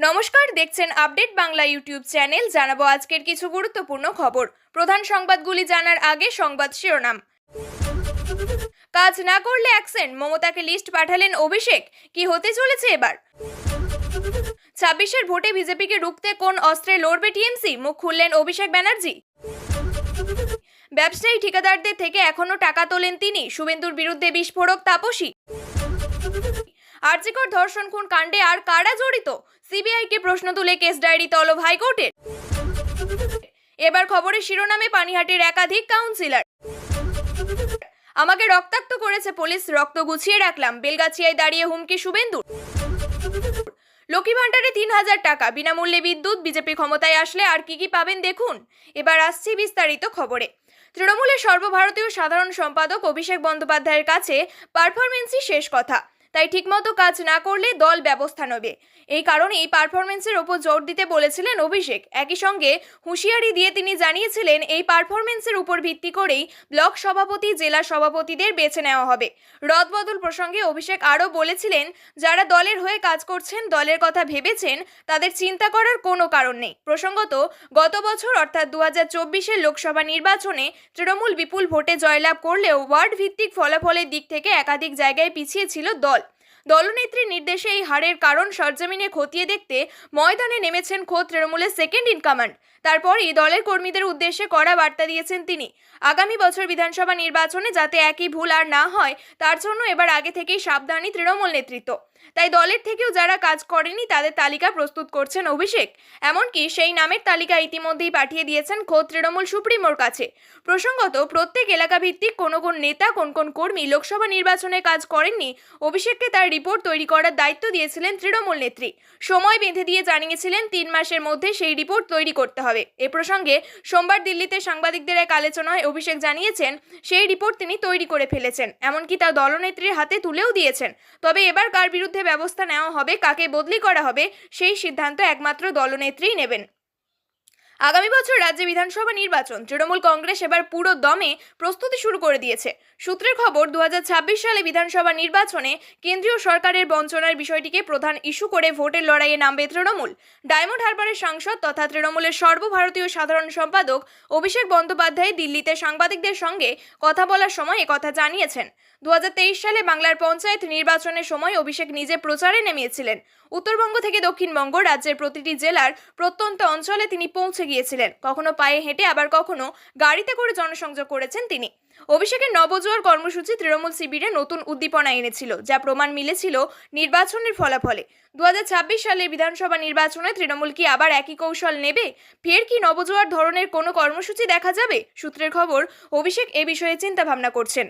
নমস্কার, দেখছেন update Bangla YouTube channel. জানাবো আজকের কিছু গুরুত্বপূর্ণ খবর। প্রধান সংবাদগুলি জানার আগে সংবাদ শিরোনাম। কাজ না করলে অ্যাকশন, মমতাকে লিস্ট পাঠালেন অভিষেক। কি হতে চলেছে এবার? 26-এর ভোটে বিজেপিকে রুখতে কোন অস্ত্রে লড়বে টিএমসি? মুখ খুললেন অভিষেক ব্যানার্জি। ব্যবসায়ী ঠিকাদারদের থেকে এখনো টাকা তোলেন তিনি। শুভেন্দুর বিরুদ্ধে বিস্ফোরক তাপসী। আরজিকর ধর্ষণ খুন কাণ্ডে আর কারা জড়িত? সিবিআইকে প্রশ্ন তুলে কেস ডায়েরি তলব হাইকোর্টের। এবার খবরের শিরোনামে পানিহাটির একাধিক কাউন্সিলর। আমাকে রক্তাক্ত করেছে পুলিশ, রক্ত গুছিয়ে রাখলাম। বেলগাছিয়ায় দাঁড়িয়ে হুমকি শুভেন্দুর। লক্ষ্মী ভাণ্ডারে 3000 টাকা, বিনামূল্যে বিদ্যুৎ। বিজেপি ক্ষমতায় আসলে আর কি কি পাবেন দেখুন। এবার আসছি বিস্তারিত খবরে। তৃণমূলের সর্বভারতীয় সাধারণ সম্পাদক অভিষেক বন্দ্যোপাধ্যায়ের কাছে পারফরমেন্সই শেষ কথা। তাই ঠিকমতো কাজ না করলে দল ব্যবস্থা নেবে। এই কারণেই পারফরমেন্সের ওপর জোর দিতে বলেছিলেন অভিষেক। একই সঙ্গে হুঁশিয়ারি দিয়ে তিনি জানিয়েছিলেন, এই পারফরমেন্সের উপর ভিত্তি করেই ব্লক সভাপতি, জেলা সভাপতিদের বেছে নেওয়া হবে। রদবদল প্রসঙ্গে অভিষেক আরও বলেছিলেন, যারা দলের হয়ে কাজ করছেন, দলের কথা ভেবেছেন, তাদের চিন্তা করার কোনো কারণ নেই। প্রসঙ্গত, গত বছর অর্থাৎ 2024-এর লোকসভা নির্বাচনে তৃণমূল বিপুল ভোটে জয়লাভ করলেও ওয়ার্ড ভিত্তিক ফলাফলের দিক থেকে একাধিক জায়গায় পিছিয়ে ছিল দল। দলনেত্রীর নির্দেশে এই হারের কারণ সরজমিনে খতিয়ে দেখতে ময়দানে নেমেছেন খোদ তৃণমূলের সেকেন্ড ইন কমান্ড। তারপরই দলের কর্মীদের উদ্দেশ্যে কড়া বার্তা দিয়েছেন তিনি। আগামী বছর বিধানসভা নির্বাচনে যাতে একই ভুল আর না হয়, তার জন্য এবার আগে থেকেই সাবধানী তৃণমূল নেতৃত্ব। তাই দলের থেকেও যারা কাজ করেনি তাদের তালিকা প্রস্তুত করছেন অভিষেক। এমনকি সেই নামের তালিকা ইতিমধ্যেই পাঠিয়ে দিয়েছেন খোদ তৃণমূল সুপ্রিমোর কাছে। প্রসঙ্গত, প্রত্যেক এলাকা ভিত্তিক কোন কোন নেতা, কোন কোন কর্মী লোকসভা নির্বাচনে কাজ করেননি, অভিষেককে তার রিপোর্ট তৈরি করার দায়িত্ব দিয়েছিলেন তৃণমূল নেত্রী। সময় বেঁধে দিয়ে জানিয়েছিলেন 3 মাসের মধ্যে সেই রিপোর্ট তৈরি করতে হবে। এ প্রসঙ্গে সোমবার দিল্লিতে সাংবাদিকদের এক আলোচনায় অভিষেক জানিয়েছেন, সেই রিপোর্ট তিনি তৈরি করে ফেলেছেন, এমনকি তা দলনেত্রীর হাতে তুলেও দিয়েছেন। তবে এবার কার বিরুদ্ধে ব্যবস্থা নেওয়া হবে, কাকে বদলি করা হবে, সেই সিদ্ধান্ত একমাত্র দলনেত্রীই নেবেন। আগামী বছর রাজ্যে বিধানসভা নির্বাচন, তৃণমূল কংগ্রেস এবার পুরো দমে প্রস্তুতি শুরু করে দিয়েছে। সূত্রের খবর, 2026 সালে বিধানসভা নির্বাচনে কেন্দ্রীয় সরকারের বঞ্চনার বিষয়টিকে প্রধান ইস্যু করে ভোটের লড়াইয়ে নামবে তৃণমূল। ডায়মন্ড হারবারের সাংসদ তথা তৃণমূলের সর্বভারতীয় সাধারণ সম্পাদক অভিষেক বন্দ্যোপাধ্যায় দিল্লিতে সাংবাদিকদের সঙ্গে কথা বলার সময় একথা জানিয়েছেন। 2023 সালে বাংলার পঞ্চায়েত নির্বাচনের সময় অভিষেক নিজে প্রচারে নেমেছিলেন। উত্তরবঙ্গ থেকে দক্ষিণবঙ্গ, রাজ্যের প্রতিটি জেলার প্রত্যন্ত অঞ্চলে তিনি পৌঁছে গিয়েছিলেন। কখনো পায়ে হেঁটে, আবার কখনো গাড়িতে করে জনসংযোগ করেছেন তিনি। অভিষেকের নবজোয়ার কর্মসূচি তৃণমূল শিবিরে নতুন উদ্দীপনা এনেছিল, যা প্রমাণ মিলেছিল নির্বাচনের ফলাফলে। 2026 সালের বিধানসভা নির্বাচনে তৃণমূল কি আবার একই কৌশল নেবে? ফের কি নবজোয়ার ধরনের কোনো কর্মসূচি দেখা যাবে? সূত্রের খবর, অভিষেক এ বিষয়ে চিন্তা ভাবনা করছেন।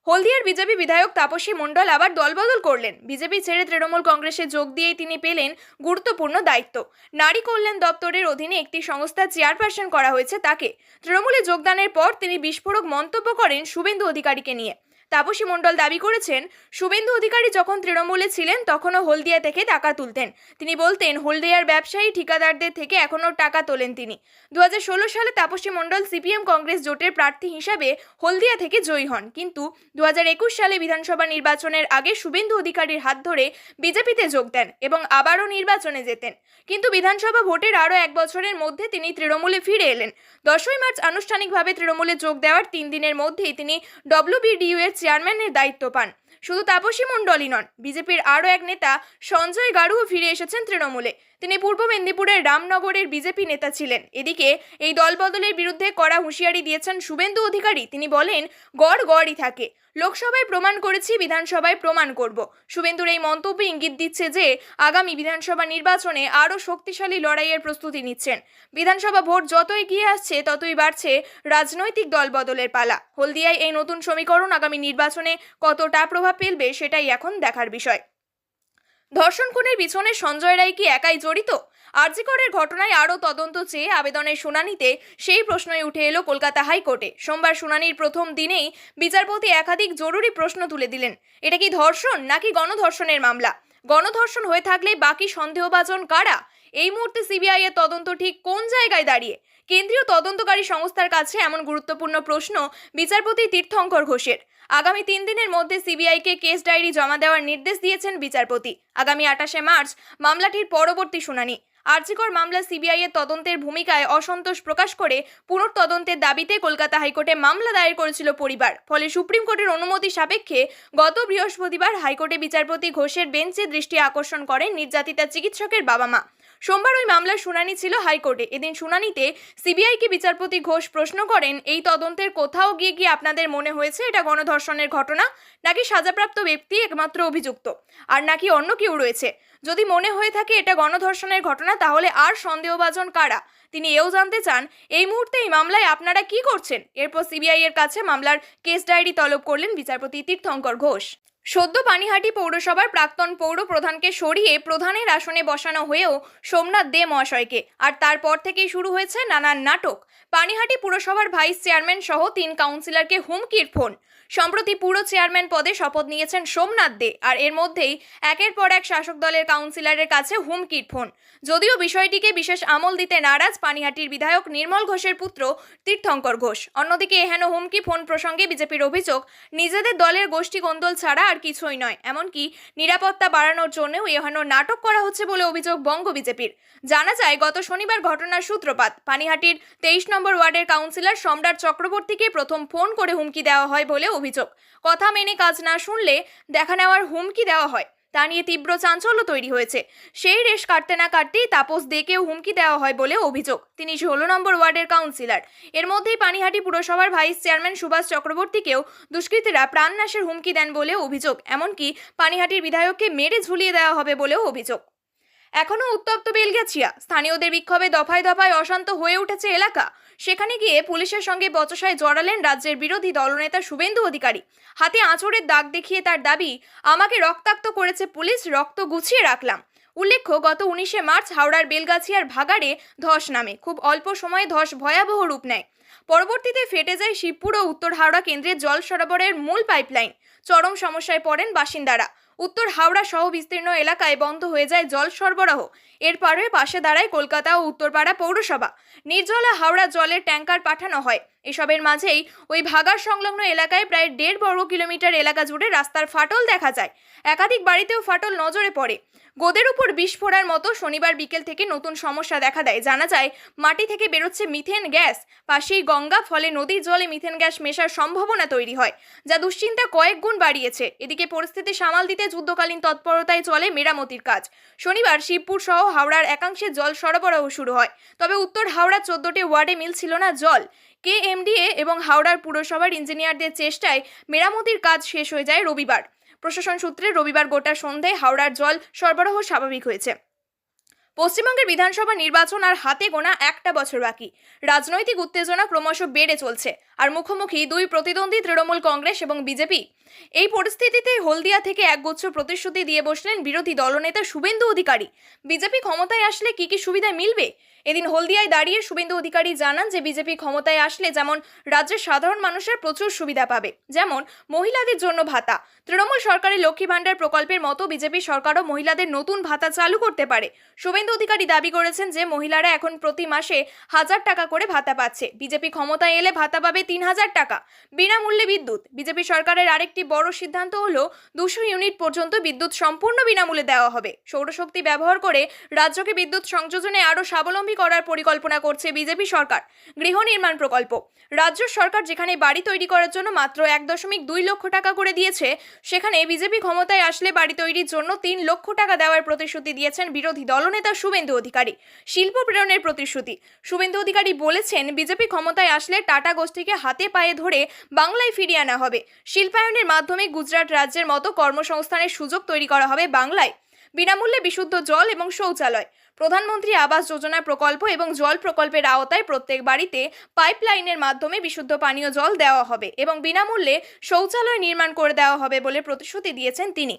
হলদিয়ার বিজেপি বিধায়ক তাপসী মণ্ডল আবার দলবদল করলেন। বিজেপি ছেড়ে তৃণমূল কংগ্রেসে যোগ দিয়েই তিনি পেলেন গুরুত্বপূর্ণ দায়িত্ব। নারী কল্যাণ দপ্তরের অধীনে একটি সংস্থার চেয়ারপারসন করা হয়েছে তাকে। তৃণমূলে যোগদানের পর তিনি বিস্ফোরক মন্তব্য করেন শুভেন্দু অধিকারীকে নিয়ে। তাপসী মণ্ডল দাবি করেছেন, শুভেন্দু অধিকারী যখন তৃণমূলে ছিলেন তখনও হলদিয়া থেকে টাকা তুলতেন। তিনি বলতেন, হলদিয়ার ব্যবসায়ী ঠিকাদারদের থেকে এখনও টাকা তোলেন তিনি। 2016 সালে তাপসী মণ্ডল সিপিএম কংগ্রেস জোটের প্রার্থী হিসাবে হলদিয়া থেকে জয়ী হন, কিন্তু 2021 সালে বিধানসভা নির্বাচনের আগে শুভেন্দু অধিকারীর হাত ধরে বিজেপিতে যোগ দেন এবং আবারও নির্বাচনে যেতেন। কিন্তু বিধানসভা ভোটের আরও 1 বছরের মধ্যে তিনি তৃণমূলে ফিরে এলেন। 10ই মার্চ আনুষ্ঠানিকভাবে তৃণমূলে যোগ দেওয়ার 3 দিনের মধ্যেই তিনি WBDU এর চেয়ারম্যানের দায়িত্ব পান। শুধু তাপসী মণ্ডলই নন, বিজেপির আরও এক নেতা সঞ্জয় গারুও ফিরে এসেছেন তৃণমূলে। তিনি পূর্ব মেদিনীপুরের রামনগরের বিজেপি নেতা ছিলেন। এদিকে এই দলবদলের বিরুদ্ধে কড়া হুঁশিয়ারি দিয়েছেন শুভেন্দু অধিকারী। তিনি বলেন, গড় গড়ই থাকে। লোকসভায় প্রমাণ করেছি, বিধানসভায় প্রমাণ করব। শুভেন্দুর এই মন্তব্য ইঙ্গিত দিচ্ছে যে আগামী বিধানসভা নির্বাচনে আরও শক্তিশালী লড়াইয়ের প্রস্তুতি নিচ্ছেন। বিধানসভা ভোট যত এগিয়ে আসছে ততই বাড়ছে রাজনৈতিক দলবদলের পালা। হলদিয়ায় এই নতুন সমীকরণ আগামী নির্বাচনে কতটা প্রভাব ফেলবে সেটাই এখন দেখার বিষয়। ধর্ষণ খুনের পিছনে সঞ্জয় রায় কি একাই জড়িত? আরজিকরের ঘটনায় আরও তদন্ত চেয়ে আবেদনের শুনানিতে সেই প্রশ্নই উঠে এলো কলকাতা হাইকোর্টে। সোমবার শুনানির প্রথম দিনেই বিচারপতি একাধিক জরুরি প্রশ্ন তুলে দিলেন। এটা কি ধর্ষণ নাকি গণধর্ষণের মামলা? গণধর্ষণ হয়ে থাকলে বাকি সন্দেহভাজন কারা? এই মুহূর্তে সিবিআই এর তদন্ত ঠিক কোন জায়গায় দাঁড়িয়ে? কেন্দ্রীয় তদন্তকারী সংস্থার কাছে এমন গুরুত্বপূর্ণ প্রশ্ন বিচারপতি তীর্থঙ্কর ঘোষের। আগামী 3 দিনের মধ্যে সিবিআইকে কেস ডায়েরি জমা দেওয়ার নির্দেশ দিয়েছেন বিচারপতি। আগামী 28শে মার্চ মামলাটির পরবর্তী শুনানি। আরজিকর মামলা সিবিআই এর তদন্তের ভূমিকায় অসন্তোষ প্রকাশ করে পুনঃতদন্তের দাবিতে কলকাতা হাইকোর্টে মামলা দায়ের করেছিল পরিবার। ফলে সুপ্রিম কোর্টের অনুমতি সাপেক্ষে গত বৃহস্পতিবার হাইকোর্টে বিচারপতি ঘোষের বেঞ্চে দৃষ্টি আকর্ষণ করেন নির্যাতিতা চিকিৎসকের বাবা মা। সোমবার ওই মামলার শুনানি ছিল হাইকোর্টে। এদিন শুনানিতে সিবিআইকে বিচারপতি ঘোষ প্রশ্ন করেন, এই তদন্তের কোথাও গিয়ে কি আপনাদের মনে হয়েছে এটা গণধর্ষণের ঘটনা, নাকি সাজাপ্রাপ্ত ব্যক্তি একমাত্র অভিযুক্ত, আর নাকি অন্য কেউ রয়েছে? যদি মনে হয়ে থাকে এটা গণধর্ষণের ঘটনা, তাহলে আর সন্দেহভাজন কারা? তিনি এও জানতে চান, এই মুহূর্তে এই মামলায় আপনারা কি করছেন? এরপর সিবিআই এর কাছে মামলার কেস ডায়েরি তলব করলেন বিচারপতি তীর্থঙ্কর ঘোষ। সদ্য পানিহাটি পৌরসভার প্রাক্তন পৌর প্রধানকে সরিয়ে প্রধানের আসনে বসানো হয়েও সোমনাথ দে মহাশয়কে, আর তারপর থেকেই শুরু হয়েছে নানান নাটক। পানিহাটি পুরসভার ভাইস চেয়ারম্যান সহ 3 কাউন্সিলরকে হুমকির ফোন। সম্প্রতি পুরো চেয়ারম্যান পদে শপথ নিয়েছেন সোমনাথ দে, আর এর মধ্যেই একের পর এক শাসক দলের কাউন্সিলরের কাছে হুমকির ফোন। যদিও বিষয়টিকে বিশেষ আমল দিতে নারাজ পানিহাটির বিধায়ক নির্মল ঘোষের পুত্র তীর্থঙ্কর ঘোষ। অন্যদিকে এহেন হুমকি ফোন প্রসঙ্গে বিজেপির অভিযোগ, নিজেদের দলের গোষ্ঠী কোন্দল ছাড়া আর কিছুই নয়, এমনকি নিরাপত্তা বাড়ানোর জন্যও এহেন নাটক করা হচ্ছে বলে অভিযোগ বঙ্গ বিজেপির। জানা যায়, গত শনিবার ঘটনার সূত্রপাত। পানিহাটির 23 নম্বর ওয়ার্ডের কাউন্সিলর সম্রাট চক্রবর্তীকে প্রথম ফোন করে হুমকি দেওয়া হয় বলে অভিযোগ। কথা মেনে কাজ না শুনলে দেখা নেওয়ার হুমকি দেওয়া হয়, তা নিয়ে তীব্র চাঞ্চল্য তৈরি হয়েছে। সেই রেশ কাটতে না কাটতেই তাপস দেকেও হুমকি দেওয়া হয় বলে অভিযোগ। তিনি 16 নম্বর ওয়ার্ডের কাউন্সিলর। এর মধ্যেই পানিহাটি পুরসভার ভাইস চেয়ারম্যান সুভাষ চক্রবর্তীকেও দুষ্কৃতীরা প্রাণনাশের হুমকি দেন বলে অভিযোগ। এমনকি পানিহাটির বিধায়ককে মেরে ঝুলিয়ে দেওয়া হবে বলেও অভিযোগ। এখনো উত্তপ্ত বেলগাছিয়া। স্থানীয়দের বিক্ষোভে দফায় দফায় অশান্ত হয়ে উঠেছে এলাকা। সেখানে গিয়ে পুলিশের সঙ্গে বচসায় জড়ালেন রাজ্যের বিরোধী দলনেতা শুভেন্দু অধিকারী। হাতে আঁচড়ের দাগ দেখিয়ে তার দাবি, আমাকে রক্তাক্ত করেছে পুলিশ, রক্ত গুছিয়ে রাখলাম। উল্লেখ্য, গত 19শে মার্চ হাওড়ার বেলগাছিয়ার ভাগাড়ে ধস নামে। খুব অল্প সময়ে ধস ভয়াবহ রূপ নেয়। পরবর্তীতে ফেটে যায় শিবপুর ও উত্তর হাওড়া কেন্দ্রের জল সরবরাহের মূল পাইপলাইন। চরম সমস্যায় পড়েন বাসিন্দারা। উত্তর হাওড়া সহ বিস্তীর্ণ এলাকায় বন্ধ হয়ে যায় জল সরবরাহ। এরপরে পাশে দাঁড়ায় কলকাতা ও উত্তরপাড়া পৌরসভা। নির্জলা হাওড়া জলের ট্যাঙ্কার পাঠানো হয়। এসবের মাঝেই ওই ভাগাড় সংলগ্ন এলাকায় প্রায় 1.5 বর্গ কিলোমিটার এলাকা জুড়ে রাস্তার ফাটল দেখা যায়। একাধিক বাড়িতেও ফাটল নজরে পড়ে। গোদের উপর বিষ ফোড়ার মতো শনিবার বিকেল থেকে নতুন সমস্যা দেখা দেয়। জানা যায়, মাটি থেকে বেরোচ্ছে মিথেন গ্যাস। পাশেই গঙ্গা, ফলে নদীর জলে মিথেন গ্যাস মেশার সম্ভাবনা তৈরি হয়, যা দুশ্চিন্তা কয়েক গুণ বাড়িয়েছে। এদিকে পরিস্থিতি সামাল দিতে যুদ্ধকালীন তৎপরতায় চলে মেরামতির কাজ। শনিবার শিবপুর সহ হাওড়ার একাংশে জল সরবরাহ শুরু হয়। তবে উত্তর হাওড়ার 14টি ওয়ার্ডে মিলছিল না জল। কেএমডিএ এবং হাওড়ার পুরসভার ইঞ্জিনিয়ারদের চেষ্টায় মেরামতির কাজ শেষ হয়ে যায় রবিবার। প্রশাসন সূত্রে রবিবার গোটা সন্ধ্যায় হাওড়ার জল সরবরাহ স্বাভাবিক হয়েছে। পশ্চিমবঙ্গের বিধানসভা নির্বাচন আর হাতে গোনা একটা বছর বাকি। রাজনৈতিক উত্তেজনা ক্রমশ বেড়ে চলছে, আর মুখোমুখি 2 প্রতিদ্বন্দ্বী তৃণমূল কংগ্রেস এবং বিজেপি। এই পরিস্থিতিতে হলদিয়া থেকে একগুচ্ছ প্রতিশ্রুতি দিয়ে বসলেন বিরোধী দলনেতা শুভেন্দু অধিকারী। বিজেপি ক্ষমতায় আসলে কি কি সুবিধা মিলবে? এদিন হলদিয়ায় দাঁড়িয়ে শুভেন্দু অধিকারী জানান যে বিজেপি ক্ষমতায় আসলে যেমন রাজ্যের সাধারণ মানুষের প্রচুর সুবিধা পাবে, যেমন মহিলাদের জন্য ভাতা। তৃণমূল সরকারের লক্ষ্মী ভাণ্ডার প্রকল্পের মতো বিজেপি সরকারও মহিলাদের নতুন ভাতা চালু করতে পারে। শুভেন্দু অধিকারী দাবি করেছেন যে মহিলারা এখন প্রতি মাসে 1000 টাকা করে ভাতা পাচ্ছে। বিজেপি ক্ষমতায় এলে ভাতা পাবে 3000 টাকা। বিনামূল্যে বিদ্যুৎ। বিজেপি সরকারের আরেকটি বড় সিদ্ধান্ত হলো 200 ইউনিট পর্যন্ত বিদ্যুৎ সম্পূর্ণ বিনামূল্যে দেওয়া হবে। সৌরশক্তি ব্যবহার করে রাজ্যকে বিদ্যুৎ সংযোজনে আরও স্বাবলম্বী করার পরিকল্পনা করছে বিজেপি সরকার। গৃহ নির্মাণ প্রকল্প। রাজ্য সরকার যেখানে বাড়ি তৈরি করার জন্য মাত্র 1.2 লক্ষ টাকা করে দিয়েছে, সেখানে বিজেপি ক্ষমতায় আসলে বাড়ি তৈরির জন্য 3 লক্ষ টাকা দেওয়ার প্রতিশ্রুতি দিয়েছেন বিরোধী দলনেতা শুভেন্দু অধিকারী। শিল্প প্রেরণের প্রতিশ্রুতি। শুভেন্দু অধিকারী বলেছেন, বিজেপি ক্ষমতায় আসলে টাটা গোষ্ঠীকে হাতে পায়ে ধরে বাংলায় ফিরিয়ে আনা হবে। শিল্পায়নের মাধ্যমে গুজরাট রাজ্যের মতো কর্মসংস্থানের সুযোগ তৈরি করা হবে বাংলায়। বিনামূল্যে বিশুদ্ধ জল এবং শৌচালয়। প্রধানমন্ত্রী আবাস যোজনা প্রকল্প এবং জল প্রকল্পের আওতায় প্রত্যেক বাড়িতে পাইপলাইনের মাধ্যমে বিশুদ্ধ পানীয় জল দেওয়া হবে এবং বিনামূল্যে শৌচালয় নির্মাণ করে দেওয়া হবে বলে প্রতিশ্রুতি দিয়েছেন তিনি।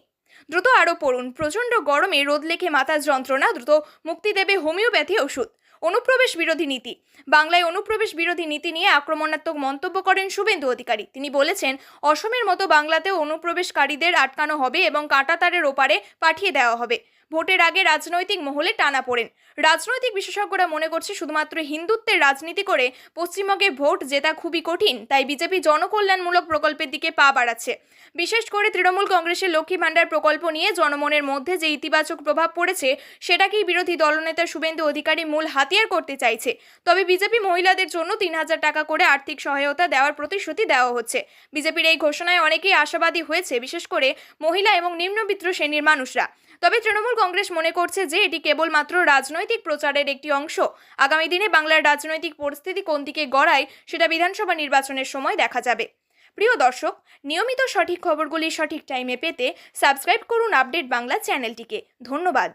দ্রুত আরও পড়ুন, প্রচণ্ড গরমে রোদ লেখে মাথার যন্ত্রণা, দ্রুত মুক্তি দেবে হোমিওপ্যাথি ওষুধ। অনুপ্রবেশ বিরোধী নীতি। বাংলায় অনুপ্রবেশ বিরোধী নীতি নিয়ে আক্রমণাত্মক মন্তব্য করেন শুভেন্দু অধিকারী। তিনি বলেছেন, অসমের মতো বাংলাতেও অনুপ্রবেশকারীদের আটকানো হবে এবং কাঁটাতারের ওপারে পাঠিয়ে দেওয়া হবে। ভোটের আগে রাজনৈতিক মহলে টানাপোড়েন। রাজনৈতিক বিশেষজ্ঞরা মনে করছে শুধুমাত্র হিন্দুত্বের রাজনীতি করে পশ্চিমবঙ্গে ভোট জেতা খুবই কঠিন, তাই বিজেপি জনকল্যাণমূলক প্রকল্পের দিকে পা বাড়াচ্ছে। বিশেষ করে তৃণমূল কংগ্রেসের লক্ষ্মী ভাণ্ডার প্রকল্প নিয়ে জনমনের মধ্যে যে ইতিবাচক প্রভাব পড়েছে সেটাকেই বিরোধী দলনেতা শুভেন্দু অধিকারী মূল হাতিয়ার করতে চাইছে। তবে বিজেপি মহিলাদের জন্য ৩,০০০ টাকা করে আর্থিক সহায়তা দেওয়ার প্রতিশ্রুতি দেওয়া হচ্ছে। বিজেপির এই ঘোষণায় অনেকেই আশাবাদী হয়েছে, বিশেষ করে মহিলা এবং নিম্নবিত্ত শ্রেণীর মানুষরা। তবে তৃণমূল কংগ্রেস মনে করছে যে এটি কেবলমাত্র রাজনৈতিক প্রচারের একটি অংশ। আগামী দিনে বাংলার রাজনৈতিক পরিস্থিতি কোন দিকে গড়ায় সেটা বিধানসভা নির্বাচনের সময় দেখা যাবে। প্রিয় দর্শক, নিয়মিত সঠিক খবরগুলি সঠিক টাইমে পেতে সাবস্ক্রাইব করুন আপডেট বাংলা চ্যানেলটিকে। ধন্যবাদ।